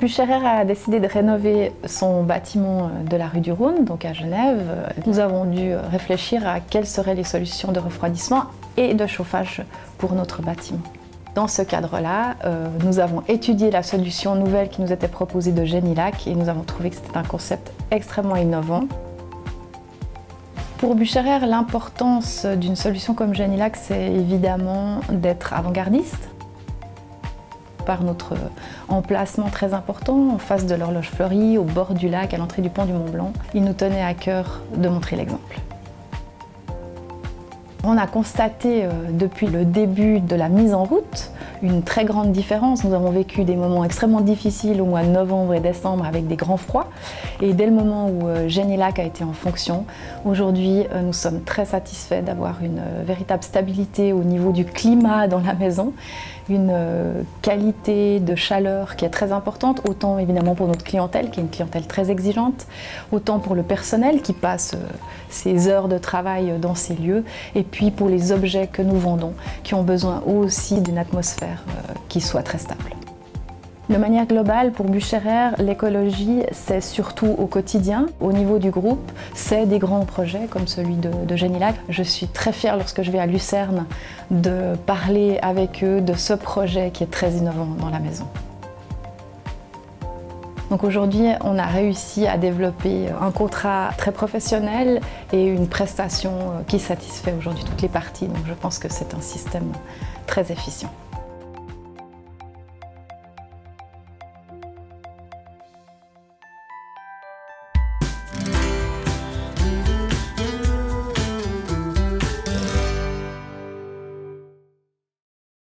Bucherer a décidé de rénover son bâtiment de la rue du Rhône, donc à Genève. Nous avons dû réfléchir à quelles seraient les solutions de refroidissement et de chauffage pour notre bâtiment. Dans ce cadre-là, nous avons étudié la solution nouvelle qui nous était proposée de Génilac et nous avons trouvé que c'était un concept extrêmement innovant. Pour Bucherer, l'importance d'une solution comme Génilac, c'est évidemment d'être avant-gardiste. Par notre emplacement très important, en face de l'horloge fleurie, au bord du lac, à l'entrée du pont du Mont-Blanc, il nous tenait à cœur de montrer l'exemple. On a constaté depuis le début de la mise en route une très grande différence. Nous avons vécu des moments extrêmement difficiles au mois de novembre et décembre avec des grands froids. Et dès le moment où Génilac a été en fonction, aujourd'hui nous sommes très satisfaits d'avoir une véritable stabilité au niveau du climat dans la maison, une qualité de chaleur qui est très importante, autant évidemment pour notre clientèle, qui est une clientèle très exigeante, autant pour le personnel qui passe ses heures de travail dans ces lieux, et puis pour les objets que nous vendons, qui ont besoin aussi d'une atmosphère qui soit très stable. De manière globale, pour Bucherer, l'écologie, c'est surtout au quotidien. Au niveau du groupe, c'est des grands projets comme celui de Génilac. Je suis très fière lorsque je vais à Lucerne de parler avec eux de ce projet qui est très innovant dans la maison. Donc aujourd'hui, on a réussi à développer un contrat très professionnel et une prestation qui satisfait aujourd'hui toutes les parties. Donc je pense que c'est un système très efficient.